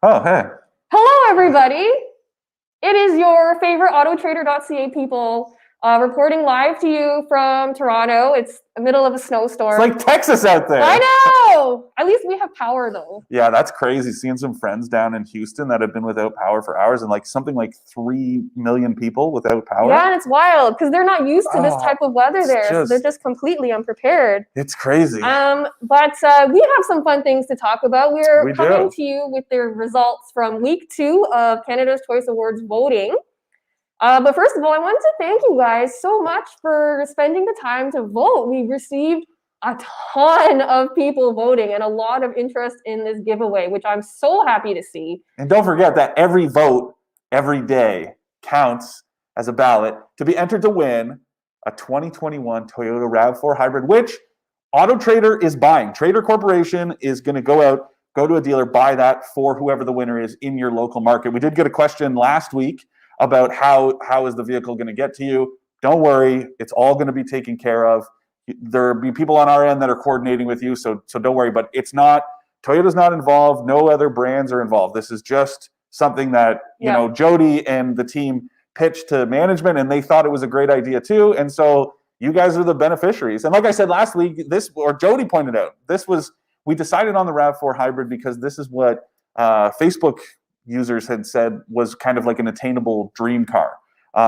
Oh, hey. Hello, everybody. It is your favorite autoTRADER.ca people reporting live to you from Toronto. It's the middle of a snowstorm. It's like Texas out there. I know. At least we have power, though. Yeah, that's crazy. Seeing some friends down in Houston that have been without power for hours, and like something like 3 million people without power. Yeah, and it's wild because they're not used to this type of weather there. So they're just completely unprepared. It's crazy. But we have some fun things to talk about. We're coming to you with the results from week 2 of Canada's Choice Awards voting. But first of all, I wanted to thank you guys so much for spending the time to vote. We received a ton of people voting and a lot of interest in this giveaway, which I'm so happy to see. And don't forget that every vote, every day, counts as a ballot to be entered to win a 2021 Toyota RAV4 Hybrid, which autoTRADER is buying. Trader Corporation is going to go to a dealer, buy that for whoever the winner is in your local market. We did get a question last week about how is the vehicle going to get to you. Don't worry, it's all going to be taken care of. There'll be people on our end that are coordinating with you, so don't worry. But it's not, Toyota's not involved. No other brands are involved. This is just something that you know Jody and the team pitched to management, and they thought it was a great idea too. And so you guys are the beneficiaries. And like I said last week, Jody pointed out, we decided on the RAV4 Hybrid because this is what Facebook users had said was kind of like an attainable dream car,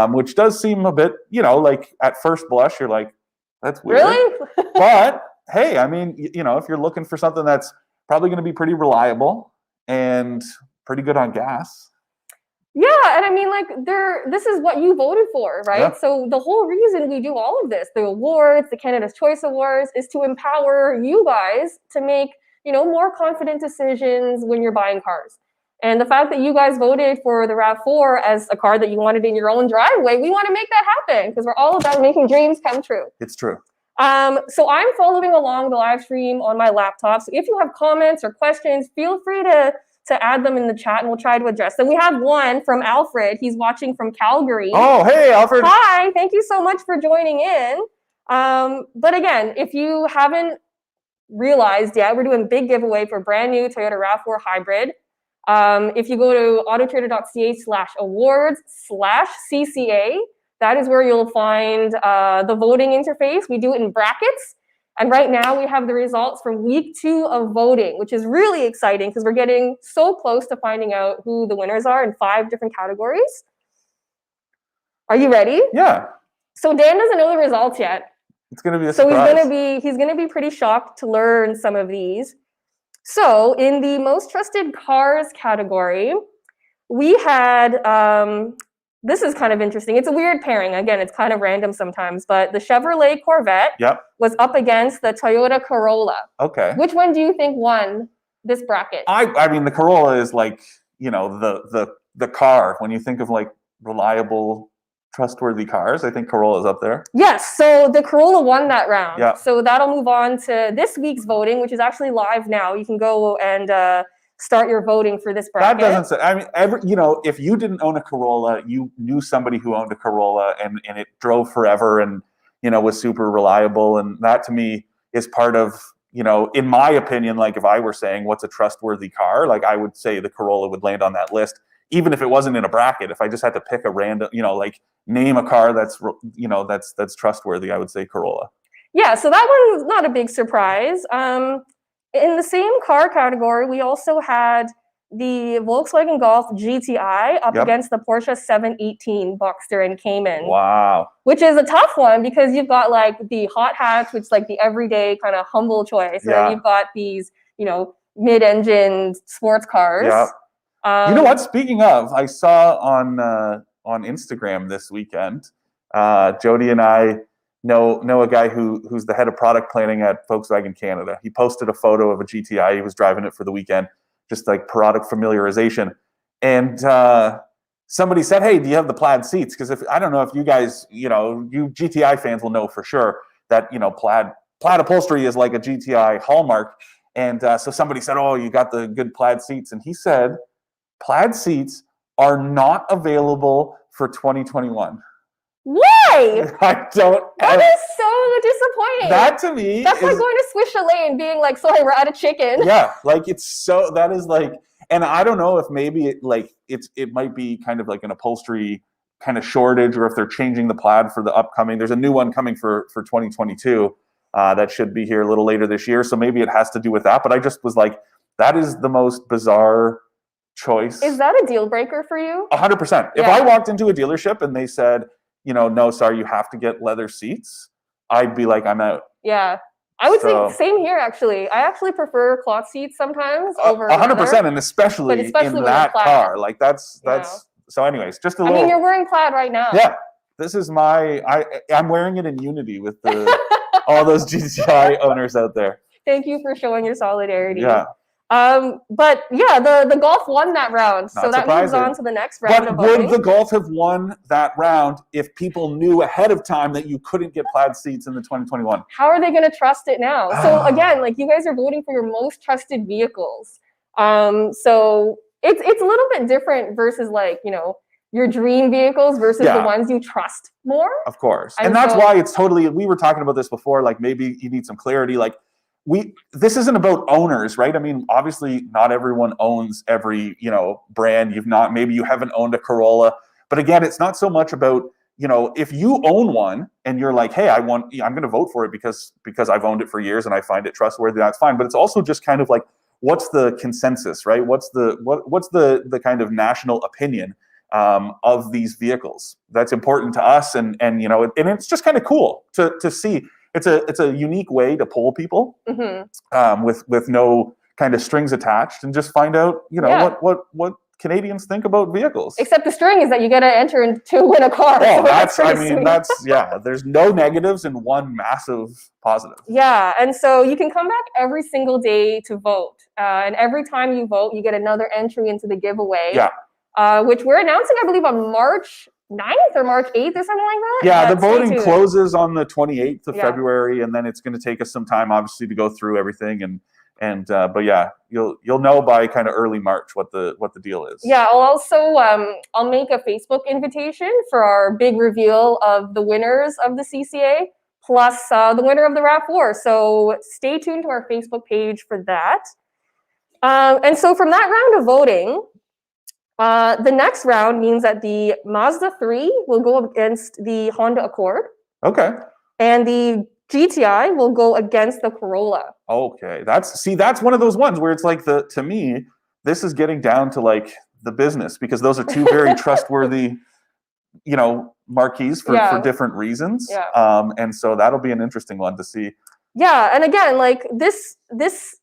which does seem a bit, like at first blush, you're like, that's weird. Really? But hey, I mean, if you're looking for something that's probably going to be pretty reliable and pretty good on gas. Yeah, and I mean, this is what you voted for, right? Yeah. So the whole reason we do all of this, the awards, the Canada's Choice Awards, is to empower you guys to make, more confident decisions when you're buying cars. And the fact that you guys voted for the RAV4 as a car that you wanted in your own driveway, we want to make that happen because we're all about making dreams come true. It's true. So I'm following along the live stream on my laptop. So if you have comments or questions, feel free to add them in the chat and we'll try to address them. We have one from Alfred. He's watching from Calgary. Oh, hey, Alfred. Hi, thank you so much for joining in. But again, if you haven't realized yet, we're doing a big giveaway for brand new Toyota RAV4 Hybrid. If you go to autoTRADER.ca/awards/CCA, that is where you'll find the voting interface. We do it in brackets. And right now we have the results from week 2 of voting, which is really exciting because we're getting so close to finding out who the winners are in 5 different categories. Are you ready? Yeah. So Dan doesn't know the results yet. It's going to be a surprise. So he's going to be pretty shocked to learn some of these. So in the most trusted cars category, we had, this is kind of interesting. It's a weird pairing. Again, it's kind of random sometimes, but the Chevrolet Corvette was up against the Toyota Corolla. Okay. Which one do you think won this bracket? I mean, the Corolla is like, the car. When you think of like reliable, trustworthy cars, I think Corolla is up there. Yes, so the Corolla won that round. Yeah. So that'll move on to this week's voting, which is actually live now. You can go and start your voting for this bracket. That doesn't say, I mean, if you didn't own a Corolla, you knew somebody who owned a Corolla and it drove forever and, was super reliable. And that to me is part of, in my opinion, like if I were saying what's a trustworthy car, like I would say the Corolla would land on that list, even if it wasn't in a bracket. If I just had to pick a random, name a car that's, that's trustworthy, I would say Corolla. Yeah, so that one was not a big surprise. In the same car category, we also had the Volkswagen Golf GTI up against the Porsche 718 Boxster and Cayman. Wow. Which is a tough one because you've got like the hot hatch, which is like the everyday kind of humble choice. And then you've got these, mid-engine sports cars. Yeah. You know what? Speaking of, I saw on Instagram this weekend, Jody and I know a guy who's the head of product planning at Volkswagen Canada. He posted a photo of a GTI. He was driving it for the weekend, just like product familiarization. And somebody said, hey, do you have the plaid seats? Because I don't know if you guys, you GTI fans will know for sure that, plaid upholstery is like a GTI hallmark. And so somebody said, oh, you got the good plaid seats. And he said, plaid seats are not available for 2021. Why? I don't. That is so disappointing. That to me, that's like going to Swiss Chalet and being like, sorry, we're out of chicken. Yeah, like it's so. That is like, And I don't know if maybe it might be kind of like an upholstery kind of shortage, or if they're changing the plaid for the upcoming. There's a new one coming for 2022 that should be here a little later this year. So maybe it has to do with that. But I just was like, that is the most bizarre choice. Is that a deal breaker for you? 100%. If I walked into a dealership and they said, no, sorry, you have to get leather seats, I'd be like, I'm out. Yeah. I would say same here, actually. I actually prefer cloth seats sometimes over 100%, leather, and especially in that car. Like that's so anyways, just a little. I mean, you're wearing plaid right now. Yeah. This is I'm wearing it in unity with all those GTI owners out there. Thank you for showing your solidarity. Yeah. But yeah, the Golf won that round. Not so that surprising. moves on to the next round of voting. voting. Would the Golf have won that round if people knew ahead of time that you couldn't get plaid seats in the 2021? How are they going to trust it now? So again, like, you guys are voting for your most trusted vehicles. So it's a little bit different versus, like, your dream vehicles versus the ones you trust more. Of course. And that's why it's totally, we were talking about this before, like maybe you need some clarity. Like, this isn't about owners, right? I mean, obviously not everyone owns every, brand. Maybe you haven't owned a Corolla, but again, it's not so much about, if you own one and you're like, hey, I'm going to vote for it because I've owned it for years and I find it trustworthy, that's fine. But it's also just kind of like, what's the consensus, right? What's the kind of national opinion of these vehicles? That's important to us. And it's just kind of cool to see. It's a unique way to poll people with no kind of strings attached, and just find out what Canadians think about vehicles. Except the string is that you got to enter to win a car. Oh, so there's no negatives and one massive positive. Yeah, and so you can come back every single day to vote, and every time you vote, you get another entry into the giveaway. Yeah. Which we're announcing, I believe, on March 9th or March 8th or something like that. Yeah, the voting closes on the 28th of February, and then it's going to take us some time, obviously, to go through everything. But yeah, you'll know by kind of early March what the deal is. Yeah, I'll also I'll make a Facebook invitation for our big reveal of the winners of the CCA, plus the winner of the RAV4. So stay tuned to our Facebook page for that. And so from that round of voting, the next round means that the Mazda 3 will go against the Honda Accord. Okay. And the GTI will go against the Corolla. Okay. That's one of those ones where it's like, to me, this is getting down to like the business, because those are two very trustworthy, marquees for different reasons. Yeah. And so that'll be an interesting one to see. Yeah, and again, like this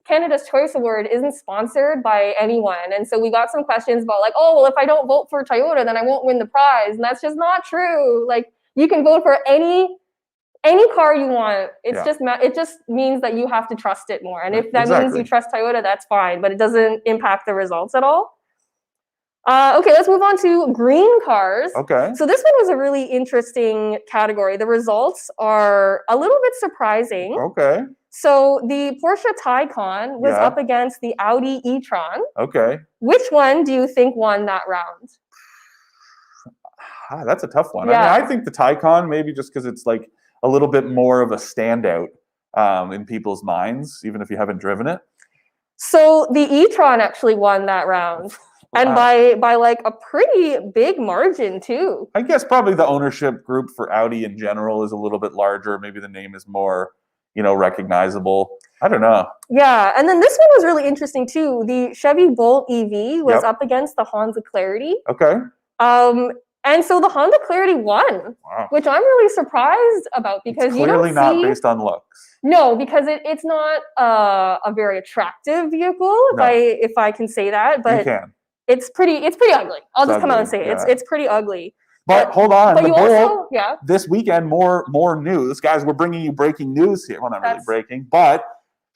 Canada's Choice Award isn't sponsored by anyone, and so we got some questions about like, oh, well, if I don't vote for Toyota, then I won't win the prize, and that's just not true. Like, you can vote for any car you want. It just means that you have to trust it more, and if that means you trust Toyota, that's fine, but it doesn't impact the results at all. Okay, let's move on to green cars. Okay. So this one was a really interesting category. The results are a little bit surprising. Okay. So the Porsche Taycan was up against the Audi e-tron. Okay. Which one do you think won that round? That's a tough one. Yeah. I mean, I think the Taycan, maybe just because it's like a little bit more of a standout in people's minds, even if you haven't driven it. So the e-tron actually won that round. Wow. And by like a pretty big margin too. I guess probably the ownership group for Audi in general is a little bit larger. Maybe the name is more, recognizable. I don't know. Yeah, and then this one was really interesting too. The Chevy Bolt EV was up against the Honda Clarity. Okay. And so the Honda Clarity won, which I'm really surprised about, because it's clearly not based on looks. No, because it's not a very attractive vehicle, if I can say that. But you can. It's pretty ugly. I'll just come out and say it. It's pretty ugly. But hold on, but you also, this weekend, more news. Guys, we're bringing you breaking news here. Well, not really breaking, but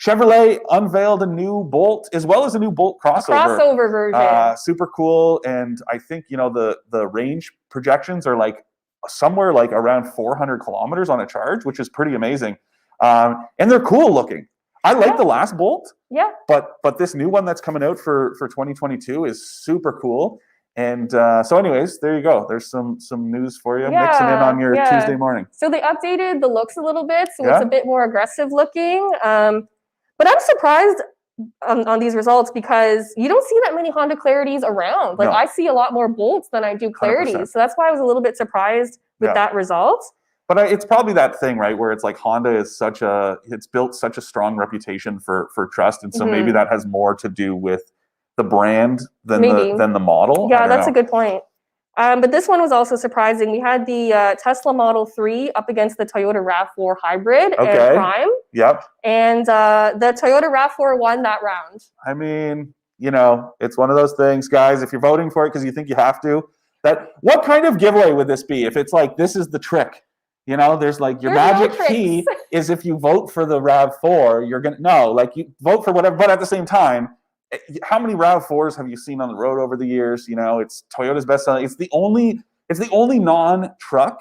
Chevrolet unveiled a new Bolt, as well as a new Bolt crossover. Crossover version. Super cool. And I think, the range projections are like somewhere like around 400 kilometers on a charge, which is pretty amazing. And they're cool looking. I like the last Bolt. Yeah. But this new one that's coming out for 2022 is super cool. And so anyways, there you go. There's some news for you. Mixing in on your Tuesday morning. So they updated the looks a little bit. So it's a bit more aggressive looking. But I'm surprised on these results, because you don't see that many Honda Clarities around. Like, No. I see a lot more Bolts than I do Clarities. 100%. So that's why I was a little bit surprised with that result. But it's probably that thing, right, where it's like Honda is it's built such a strong reputation for trust, and so maybe that has more to do with the brand than the model. Yeah, that's a good point. But this one was also surprising. We had the Tesla Model 3 up against the Toyota RAV4 Hybrid and Prime. Yep. And the Toyota RAV4 won that round. I mean, it's one of those things, guys. If you're voting for it because you think you have to, what kind of giveaway would this be? If it's like, this is the trick, there's like your magic key is if you vote for the RAV4, you're you vote for whatever. But at the same time, how many RAV4s have you seen on the road over the years? It's Toyota's best selling. It's the only non-truck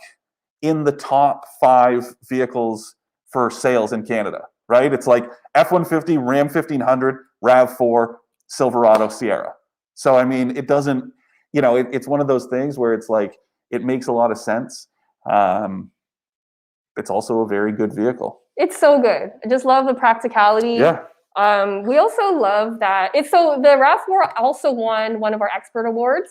in the top 5 vehicles for sales in Canada, right? It's like F-150, Ram 1500, RAV4, Silverado, Sierra. So, I mean, it doesn't, it's one of those things where it's like, it makes a lot of sense. It's also a very good vehicle. It's so good. I just love the practicality. Yeah. We also love that the RAV4 also won one of our expert awards.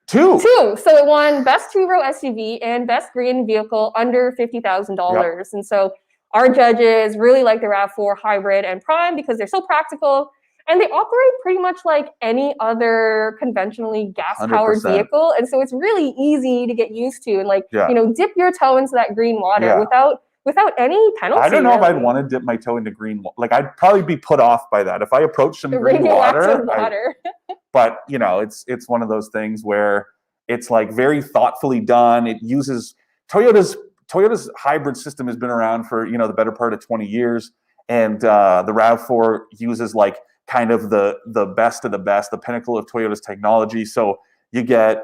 Two. So it won Best Two-Row SUV and Best Green Vehicle under $50,000. Yep. And so our judges really like the RAV4 Hybrid and Prime because they're so practical, and they operate pretty much like any other conventionally gas-powered vehicle. And so it's really easy to get used to and dip your toe into that green water without any penalty. I don't know if I'd want to dip my toe into green water. Like, I'd probably be put off by that if I approach some green water. But it's one of those things where it's like very thoughtfully done. It uses Toyota's hybrid system has been around for the better part of 20 years, and the RAV4 uses like kind of the best of the best, the pinnacle of Toyota's technology. So you get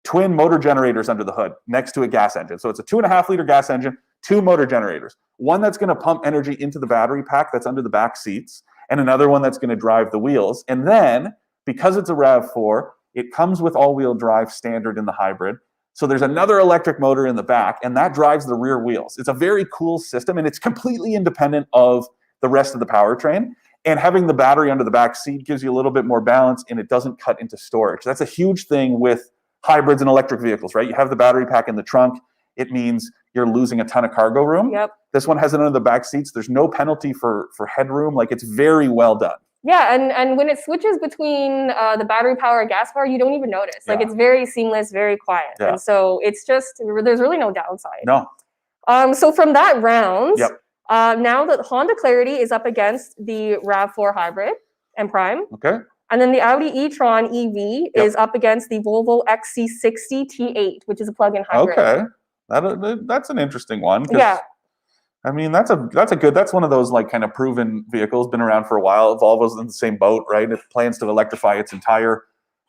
twin motor generators under the hood next to a gas engine. So it's a 2.5-liter gas engine, 2 motor generators. One that's going to pump energy into the battery pack that's under the back seats, and another one that's going to drive the wheels. And then, because it's a RAV4, it comes with all-wheel drive standard in the hybrid. So there's another electric motor in the back, and that drives the rear wheels. It's a very cool system, and it's completely independent of the rest of the powertrain. And having the battery under the back seat gives you a little bit more balance, and it doesn't cut into storage. That's a huge thing with hybrids and electric vehicles, right? You have the battery pack in the trunk. It means you're losing a ton of cargo room. Yep. This one has it under the back seats. There's no penalty for headroom. Like, it's very well done. Yeah, and when it switches between the battery power and gas power, you don't even notice. Like, it's very seamless, very quiet. Yeah. And so it's just, there's really no downside. No. So from that round, now the Honda Clarity is up against the RAV4 Hybrid and Prime. Okay. And then the Audi e-tron EV is up against the Volvo XC60 T8, which is a plug-in hybrid. Okay. That's an interesting one. Yeah. I mean, that's one of those like kind of proven vehicles, been around for a while. Volvo's in the same boat, right? It plans to electrify its entire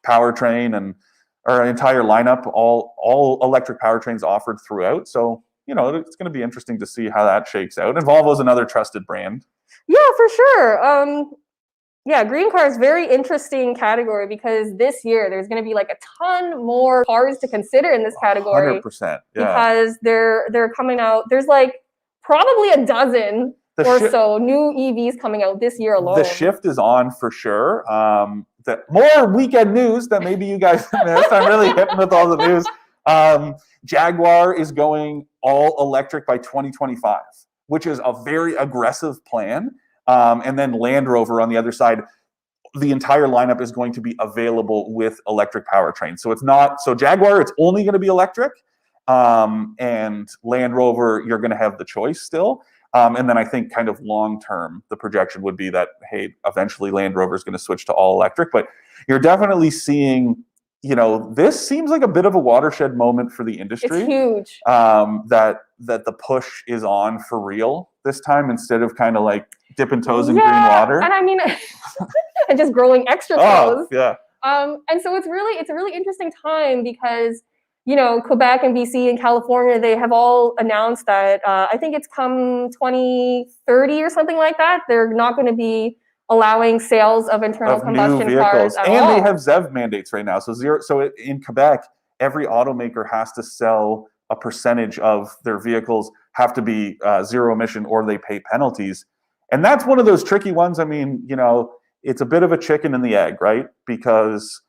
powertrain or entire lineup, all electric powertrains offered throughout. So, it's going to be interesting to see how that shakes out. And Volvo's another trusted brand. Yeah, for sure. Green car is very interesting category because this year there's going to be like a ton more cars to consider in this category. 100%. Yeah. Because they're coming out. There's like probably a dozen so new EVs coming out this year alone. The shift is on for sure. More weekend news that maybe you guys missed. I'm really hitting with all the news. Jaguar is going all electric by 2025, which is a very aggressive plan. And then Land Rover on the other side, the entire lineup is going to be available with electric powertrain. So Jaguar, it's only going to be electric. And Land Rover, you're going to have the choice still. And then I think kind of long-term, the projection would be that, hey, eventually Land Rover is going to switch to all electric. But you're definitely seeing, this seems like a bit of a watershed moment for the industry. It's huge. That the push is on for real this time, instead of kind of like dipping toes in green water. And I mean, and just growing extra toes. Oh, yeah. And so it's a really interesting time because, Quebec and BC and California, they have all announced that I think it's come 2030 or something like that, they're not going to be allowing sales of internal combustion cars at all. And they have ZEV mandates right now. So in Quebec, every automaker has to sell a percentage of their vehicles have to be zero emission, or they pay penalties. And that's one of those tricky ones. I mean, it's a bit of a chicken and the egg, right? Because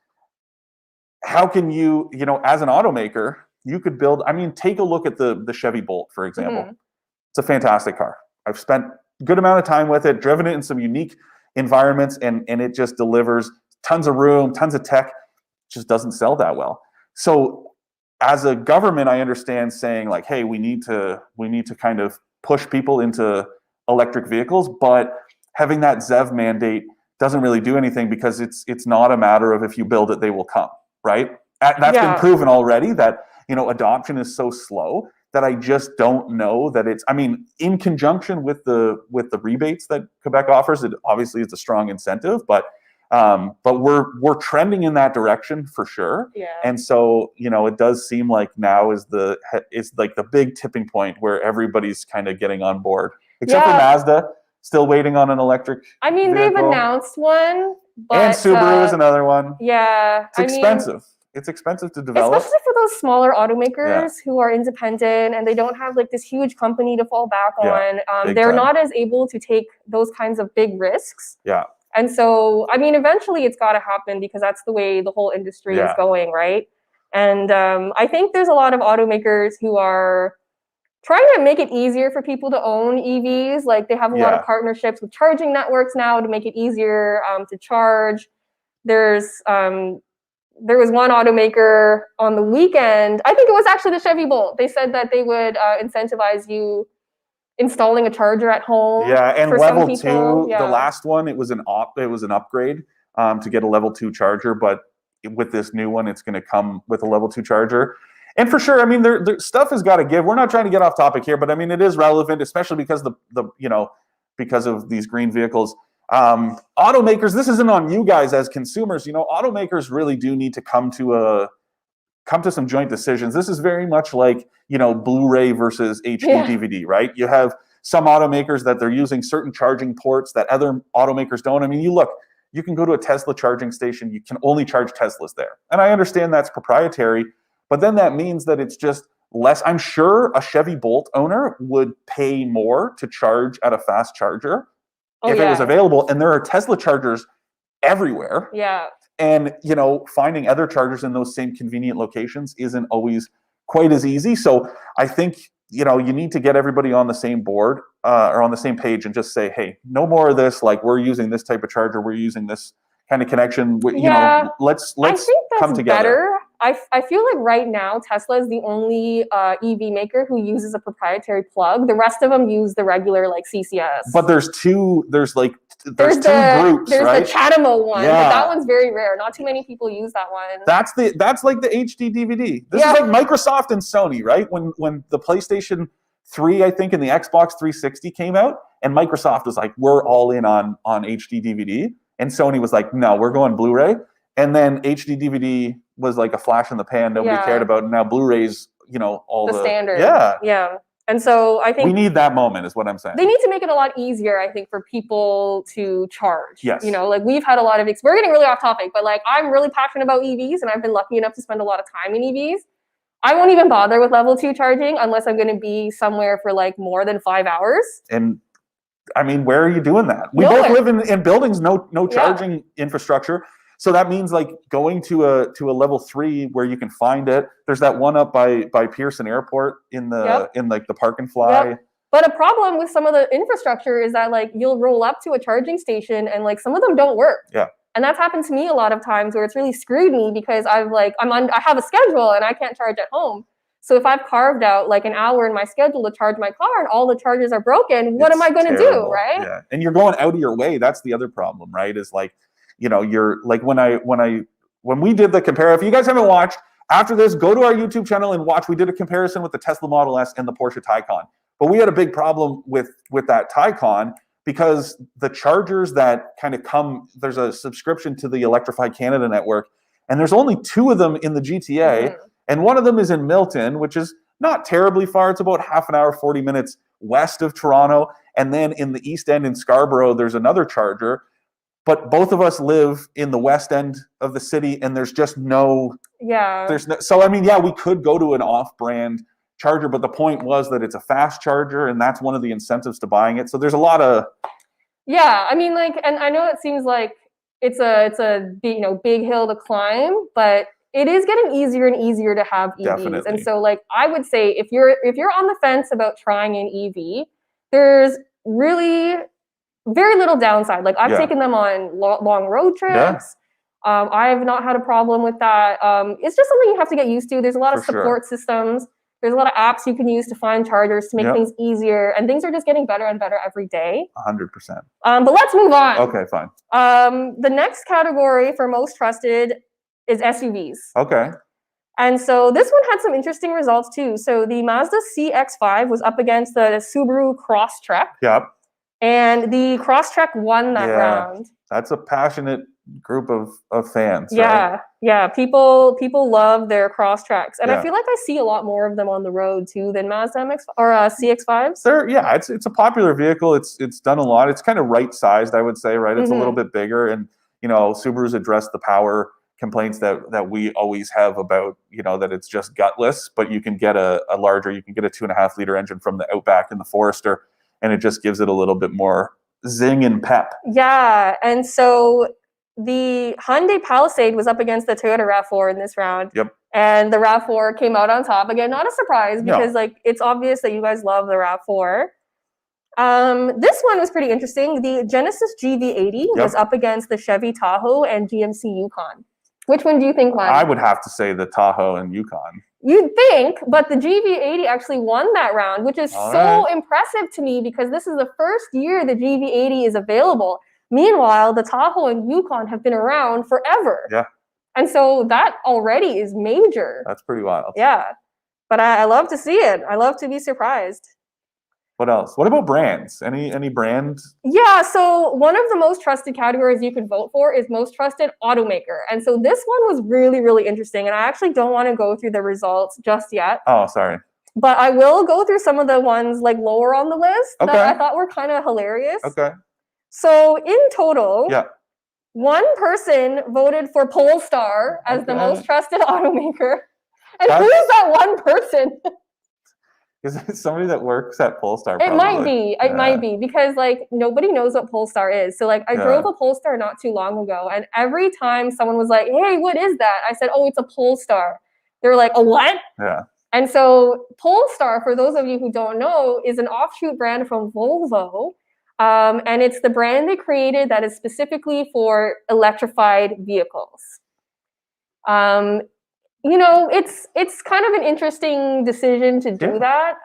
how can you, as an automaker, you could build, I mean, take a look at the Chevy Bolt, for example. Mhm. It's a fantastic car. I've spent a good amount of time with it, driven it in some unique environments, and it just delivers tons of room, tons of tech, just doesn't sell that well. So as a government, I understand saying like, hey, we need to kind of push people into electric vehicles, but having that ZEV mandate doesn't really do anything, because it's not a matter of if you build it, they will come, right? That's been proven already that, adoption is so slow that I just don't know that it's, I mean, in conjunction with the rebates that Quebec offers, it obviously is a strong incentive, but we're trending in that direction for sure. Yeah. And so, it does seem like now is like the big tipping point where everybody's kind of getting on board, except for Mazda, still waiting on an electric vehicle. They've announced one, but and Subaru is another one. Yeah. It's expensive. It's expensive to develop. Especially for those smaller automakers who are independent and they don't have like this huge company to fall back on. They're not as able to take those kinds of big risks. Yeah. And so, eventually it's got to happen, because that's the way the whole industry is going, right? And I think there's a lot of automakers who are trying to make it easier for people to own EVs. Like they have a lot of partnerships with charging networks now to make it easier to charge. There was one automaker on the weekend, I think it was actually the Chevy Bolt. They said that they would incentivize you installing a charger at home. Yeah, and level 2, the last one, it was an upgrade to get a level 2 charger, but with this new one, it's going to come with a level 2 charger. And for sure, I mean, there stuff has got to give. We're not trying to get off topic here, but I mean, it is relevant, especially because because of these green vehicles. Automakers, this isn't on you guys as consumers. Automakers really do need to come to some joint decisions. This is very much like, Blu-ray versus HD DVD, right? You have some automakers that they're using certain charging ports that other automakers don't. I mean, you can go to a Tesla charging station, you can only charge Teslas there. And I understand that's proprietary, but then that means that it's just less. I'm sure a Chevy Bolt owner would pay more to charge at a fast charger if it was available. And there are Tesla chargers everywhere. Yeah. And, finding other chargers in those same convenient locations isn't always quite as easy. So I think, you need to get everybody on the same board or on the same page and just say, hey, no more of this. Like, we're using this type of charger. We're using this kind of connection. Let's I think that's come together. Better. I feel like right now Tesla is the only EV maker who uses a proprietary plug. The rest of them use the regular like CCS. But there's two groups, There's right? the Chatamo one, but that one's very rare. Not too many people use that one. That's like the HD DVD. This is like Microsoft and Sony, right? When the PlayStation 3, I think, and the Xbox 360 came out, and Microsoft was like, we're all in on HD DVD, and Sony was like, no, we're going Blu-ray. And then HD DVD was like a flash in the pan, nobody cared about, and now Blu-ray's, all the standard. Yeah. And so I think we need that moment, is what I'm saying. They need to make it a lot easier, I think, for people to charge. Yes. Like we've had a lot of we're getting really off topic, but like I'm really passionate about EVs, and I've been lucky enough to spend a lot of time in EVs. I won't even bother with level 2 charging unless I'm going to be somewhere for like more than 5 hours. And I mean, where are you doing that? We both live in buildings, no charging infrastructure. So that means like going to a level 3 where you can find it. There's that one up by Pearson Airport in like the Park and Fly. Yep. But a problem with some of the infrastructure is that like you'll roll up to a charging station and like some of them don't work. Yeah. And that's happened to me a lot of times where it's really screwed me because I have a schedule and I can't charge at home. So if I've carved out like an hour in my schedule to charge my car and all the chargers are broken, what am I going to do, right? Yeah. And you're going out of your way. That's the other problem, right? Is like, you're like when we did the compare, if you guys haven't watched, after this, go to our YouTube channel and watch. We did a comparison with the Tesla Model S and the Porsche Taycan. But we had a big problem with that Taycan because the chargers that kind of there's a subscription to the Electrify Canada network, and there's only 2 of them in the GTA, and one of them is in Milton, which is not terribly far. It's about half an hour, 40 minutes west of Toronto. And then in the East End in Scarborough, there's another charger. But both of us live in the west end of the city, and there's just so I mean, we could go to an off-brand charger, but the point was that it's a fast charger, and that's one of the incentives to buying it. So there's a lot of I mean, like, and I know it seems like it's a big, big hill to climb, but it is getting easier and easier to have EVs. Definitely. And so like I would say if you're on the fence about trying an EV, there's really very little downside. Like I've taken them on long road trips. I've not had a problem with that. It's just something you have to get used to. There's a lot of support systems. There's a lot of apps you can use to find chargers to make things easier, and things are just getting better and better every day. 100%. But let's move on. Okay, fine. The next category for most trusted is SUVs. Okay. And so this one had some interesting results too. So the Mazda CX-5 was up against the Subaru Crosstrek. Yep. And the Crosstrek won that round. That's a passionate group of fans. Yeah, right? yeah. People love their Crosstreks, and I feel like I see a lot more of them on the road too than Mazda MX or CX-5s. It's a popular vehicle. It's done a lot. It's kind of right sized, I would say. Right, it's a little bit bigger, and Subaru's addressed the power complaints that we always have about that it's just gutless, but you can get a larger. You can get a 2.5 liter engine from the Outback and the Forester, and it just gives it a little bit more zing and pep. Yeah, and so the Hyundai Palisade was up against the Toyota RAV4 in this round. Yep. And the RAV4 came out on top. Again, not a surprise because it's obvious that you guys love the RAV4. This one was pretty interesting. The Genesis GV80 was up against the Chevy Tahoe and GMC Yukon. Which one do you think won? I would have to say the Tahoe and Yukon. You'd think, but the GV80 actually won that round, which is so impressive to me because this is the first year the GV80 is available. Meanwhile, the Tahoe and Yukon have been around forever. Yeah. And so that already is major. That's pretty wild. Yeah. But I love to see it. I love to be surprised. What else? What about brands? Any brand? Yeah, so one of the most trusted categories you could vote for is most trusted automaker. And so this one was really, really interesting. And I actually don't want to go through the results just yet. Oh, sorry. But I will go through some of the ones like lower on the list that I thought were kind of hilarious. Okay. So in total, one person voted for Polestar as the most trusted automaker. And who is that one person? Is it somebody that works at Polestar? It might be. It might be because like nobody knows what Polestar is. So like I drove a Polestar not too long ago, and every time someone was like, "Hey, what is that?" I said, "Oh, it's a Polestar." They were like, "A what?" Yeah. And so Polestar, for those of you who don't know, is an offshoot brand from Volvo. And it's the brand they created that is specifically for electrified vehicles. It's kind of an interesting decision to do that.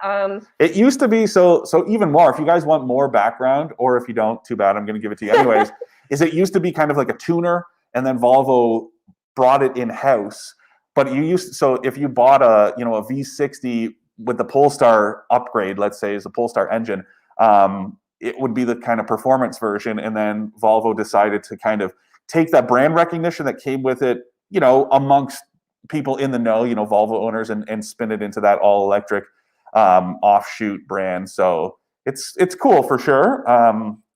It used to be so even more. If you guys want more background, or if you don't, too bad. I'm going to give it to you anyways. It used to be kind of like a tuner, and then Volvo brought it in house. But if you bought a V60 with the Polestar upgrade, let's say, is a Polestar engine. It would be the kind of performance version, and then Volvo decided to kind of take that brand recognition that came with it, amongst people in the know, Volvo owners, and spin it into that all-electric offshoot brand. So it's cool for sure.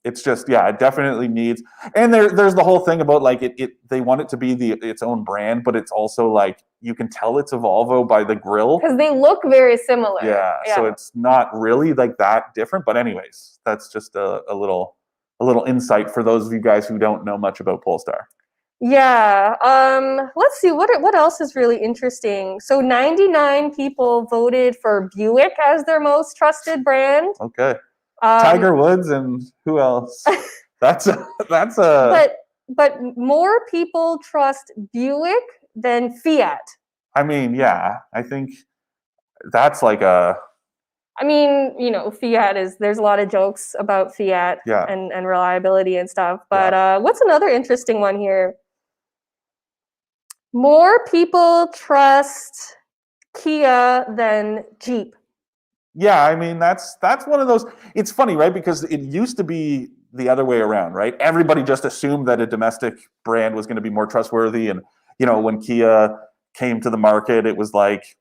It's just it definitely needs. And there's the whole thing about like they want it to be its own brand, but it's also like you can tell it's a Volvo by the grille because they look very similar. Yeah, so it's not really like that different. But anyways, that's just a little insight for those of you guys who don't know much about Polestar. Yeah. Let's see what else is really interesting. So 99 people voted for Buick as their most trusted brand. Okay. Tiger Woods and who else? That's a. But more people trust Buick than Fiat. I mean, yeah, I think that's like a. I mean, Fiat there's a lot of jokes about Fiat and reliability and stuff. But what's another interesting one here? More people trust Kia than Jeep. Yeah, I mean, that's one of those. It's funny, right? Because it used to be the other way around, right? Everybody just assumed that a domestic brand was going to be more trustworthy. And, when Kia came to the market, it was like,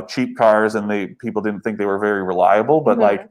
cheap cars, and people didn't think they were very reliable. But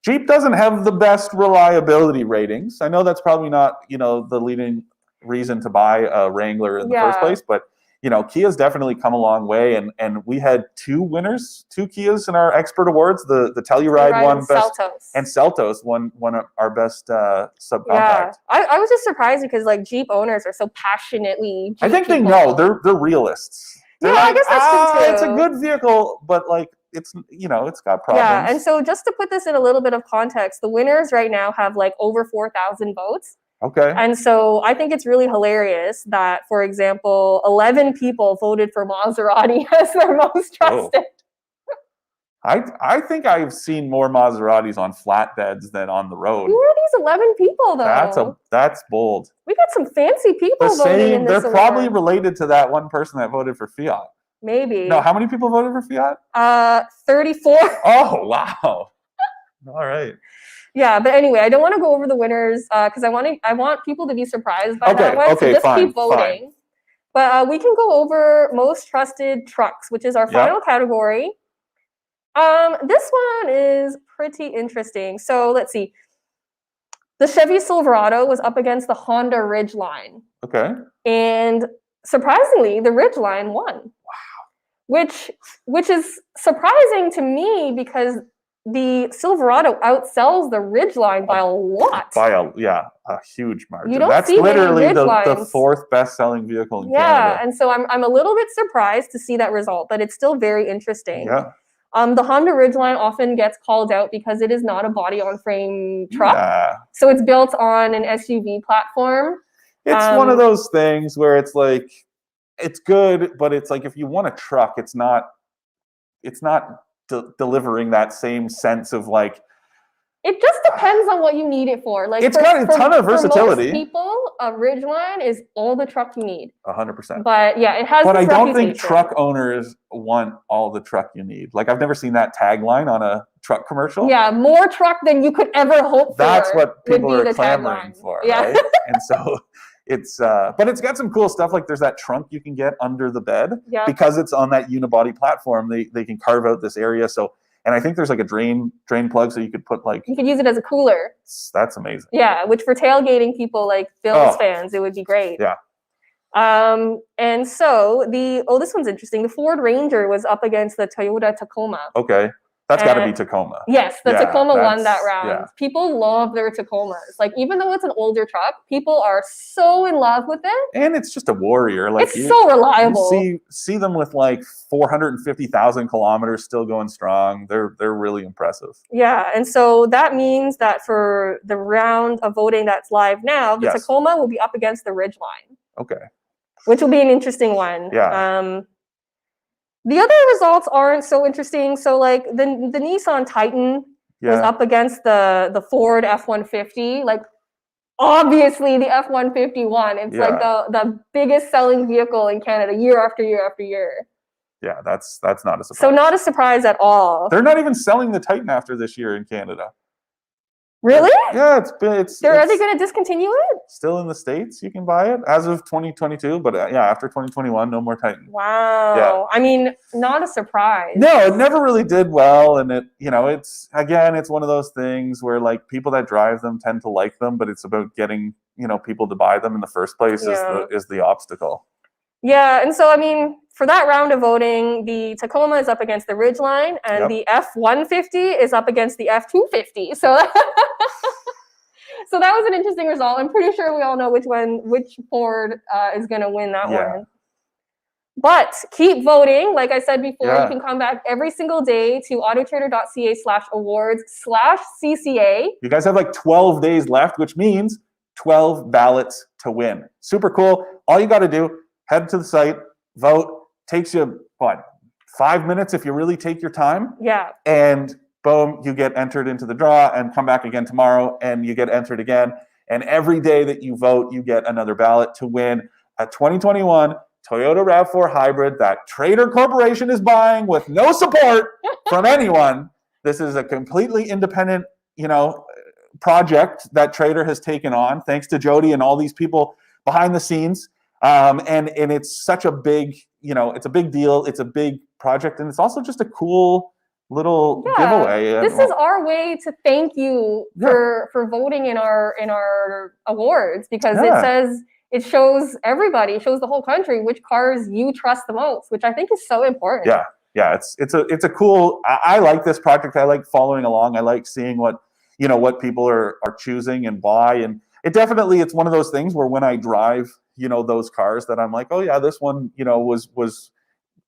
Jeep doesn't have the best reliability ratings. I know that's probably not, the leading reason to buy a Wrangler in the first place, but Kia's definitely come a long way, and we had two Kias in our expert awards. The Telluride won best, Seltos. and Seltos won our best subcompact. Yeah, I was just surprised because like Jeep owners are so passionately Jeep I think they people. know they're realists. They're I guess that's true too. It's a good vehicle, but like it's got problems. Yeah, and so just to put this in a little bit of context, the winners right now have like over 4,000 votes. Okay. And so I think it's really hilarious that, for example, 11 people voted for Maserati as their most trusted. I think I've seen more Maseratis on flatbeds than on the road. Who are these 11 people, though? That's bold. We got some fancy people voting in this They're probably related to that one person that voted for Fiat. Maybe. No, how many people voted for Fiat? 34. Oh, wow. All right. Yeah, but anyway, I don't want to go over the winners because I want people to be surprised by that one. Okay, so just fine, keep voting. Fine. But we can go over most trusted trucks, which is our final category. This one is pretty interesting. So let's see. The Chevy Silverado was up against the Honda Ridgeline. Okay. And surprisingly, the Ridgeline won. Wow. Which is surprising to me because the Silverado outsells the Ridgeline by a lot. By a huge margin. You don't That's see literally many the Ridgelines. fourth best-selling vehicle in Canada. Yeah, and so I'm a little bit surprised to see that result, but it's still very interesting. Yeah. The Honda Ridgeline often gets called out because it is not a body-on-frame truck. Yeah. So it's built on an SUV platform. It's one of those things where it's like, it's good, but it's like if you want a truck, it's not delivering that same sense of like. It just depends on what you need it for. Like it's got a ton of versatility. For most people, a Ridgeline is all the truck you need. 100%. But yeah, it has. But I don't think truck owners want all the truck you need. Like I've never seen that tagline on a truck commercial. Yeah, more truck than you could ever hope for. That's what people are clamoring for, right? And so it's, but it's got some cool stuff. Like there's that trunk you can get under the bed because it's on that unibody platform. They can carve out this area. So. And I think there's like a drain plug, so you could put like. You could use it as a cooler. That's amazing. Yeah, which for tailgating people like Bills fans, it would be great. Yeah. And so this one's interesting. The Ford Ranger was up against the Toyota Tacoma. Okay. That's got to be Tacoma. Yes, the Tacoma won that round. Yeah. People love their Tacomas. Like, even though it's an older truck, people are so in love with it. And it's just a warrior. Like it's so reliable. You see them with like 450,000 kilometers still going strong. They're really impressive. Yeah, and so that means that for the round of voting that's live now, the Tacoma will be up against the Ridgeline. Okay. Which will be an interesting one. Yeah. The other results aren't so interesting. So like the Nissan Titan was up against the Ford F-150. Like obviously the F-150 won. It's like the biggest selling vehicle in Canada year after year after year. Yeah, that's not a surprise. So not a surprise at all. They're not even selling the Titan after this year in Canada. Really? Yeah, are they going to discontinue it? Still in the States, you can buy it as of 2022, but after 2021, no more Titan. Wow. Yeah. I mean, not a surprise. No, it never really did well, and it's one of those things where like people that drive them tend to like them, but it's about getting people to buy them in the first place is the obstacle. Yeah, and so I mean, for that round of voting, the Tacoma is up against the Ridgeline, and the F-150 is up against the F-250. So, so that was an interesting result. I'm pretty sure we all know which Ford is going to win that one. But keep voting. Like I said before, you can come back every single day to autotrader.ca/awards/CCA. You guys have like 12 days left, which means 12 ballots to win. Super cool. All you got to do, head to the site, vote. Takes you, 5 minutes if you really take your time. Yeah. And boom, you get entered into the draw and come back again tomorrow and you get entered again. And every day that you vote, you get another ballot to win a 2021 Toyota RAV4 Hybrid that Trader Corporation is buying with no support from anyone. This is a completely independent, project that Trader has taken on, thanks to Jody and all these people behind the scenes. And it's such a big, it's a big deal. It's a big project, and it's also just a cool little giveaway. This is our way to thank you for voting in our awards, because it says it shows everybody, it shows the whole country which cars you trust the most, which I think is so important. Yeah, it's a cool. I like this project. I like following along. I like seeing what people are choosing and buy, and it's one of those things where when I drive those cars that I'm like, oh yeah, this one was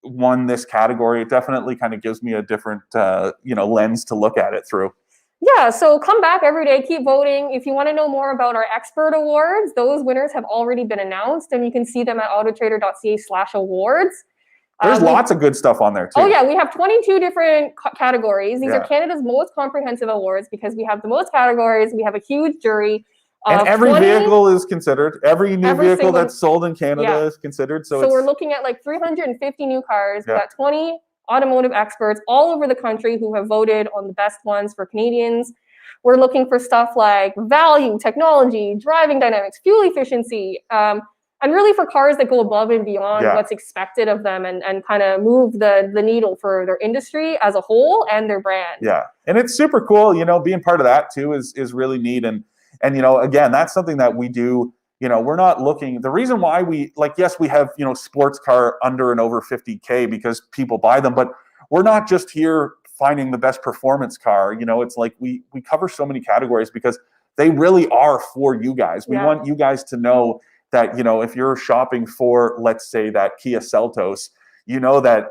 won this category. It definitely kind of gives me a different lens to look at it through. Yeah, so come back every day, keep voting. If you want to know more about our expert awards, those winners have already been announced, and you can see them at autoTRADER.ca/awards. There's lots of good stuff on there too. Oh yeah, we have 22 different categories. These are Canada's most comprehensive awards because we have the most categories. We have a huge jury. And every vehicle is considered. Every new vehicle that's sold in Canada is considered. So we're looking at like 350 new cars. We've got 20 automotive experts all over the country who have voted on the best ones for Canadians. We're looking for stuff like value, technology, driving dynamics, fuel efficiency, and really for cars that go above and beyond what's expected of them and kind of move the needle for their industry as a whole and their brand. Yeah, and it's super cool, being part of that too is really neat. And again, that's something that we do. We're not looking, the reason why we, yes, we have, sports car under and over 50K because people buy them, but we're not just here finding the best performance car. It's like we cover so many categories because they really are for you guys. We want you guys to know that, if you're shopping for, let's say, that Kia Seltos, that,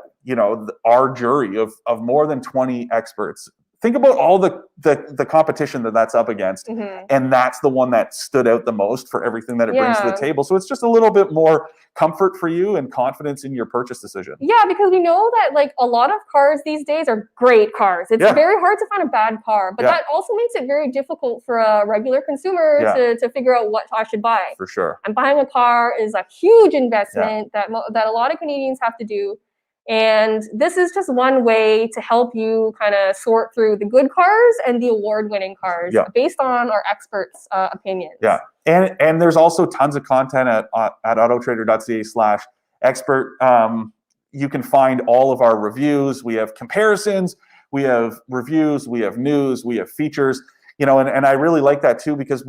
our jury of more than 20 experts, think about all the competition that's up against, and that's the one that stood out the most for everything that it brings to the table. So it's just a little bit more comfort for you and confidence in your purchase decision. Yeah, because we know that a lot of cars these days are great cars. It's very hard to find a bad car, but that also makes it very difficult for a regular consumer to figure out what I should buy. For sure. And buying a car is a huge investment that a lot of Canadians have to do. And this is just one way to help you kind of sort through the good cars and the award-winning cars based on our experts' opinions. Yeah, and there's also tons of content at autoTRADER.ca/expert. You can find all of our reviews. We have comparisons, we have reviews, we have news, we have features. And I really like that too because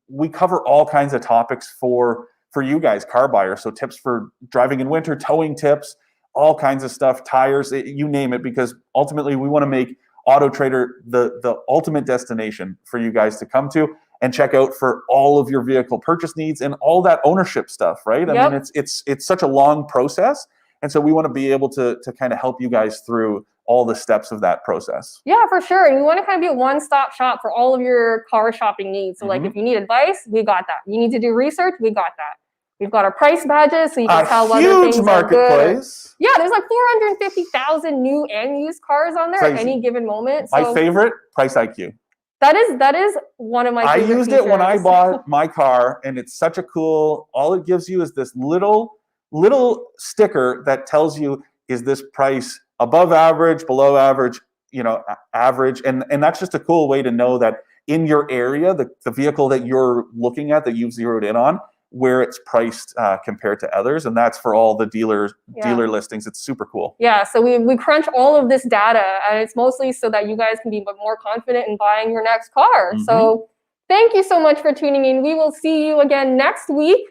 we cover all kinds of topics for you guys, car buyers. So tips for driving in winter, towing tips, all kinds of stuff, tires, you name it, because ultimately we want to make autoTRADER the ultimate destination for you guys to come to and check out for all of your vehicle purchase needs and all that ownership stuff, right? I mean, it's such a long process. And so we want to be able to kind of help you guys through all the steps of that process. Yeah, for sure. And we want to kind of be a one-stop shop for all of your car shopping needs. So if you need advice, we got that. You need to do research, we got that. We've got our price badges, so you can tell whether things are good. Yeah, there's like 450,000 new and used cars on there at any given moment. So my favorite, Price IQ. That is one of my favorite features. I used it when I bought my car, and it's such a cool, all it gives you is this little sticker that tells you, is this price above average, below average, average. And that's just a cool way to know that in your area, the vehicle that you're looking at, that you've zeroed in on, where it's priced compared to others, and that's for all the dealer listings. It's super cool. Yeah, so we crunch all of this data, and it's mostly so that you guys can be more confident in buying your next car. So thank you so much for tuning in. We will see you again next week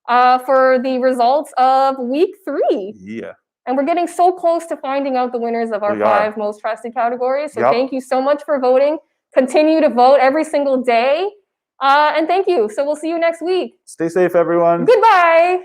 for the results of week 3. Yeah. And we're getting so close to finding out the winners of our 5 most trusted categories. So thank you so much for voting. Continue to vote every single day. And thank you. So we'll see you next week. Stay safe, everyone. Goodbye.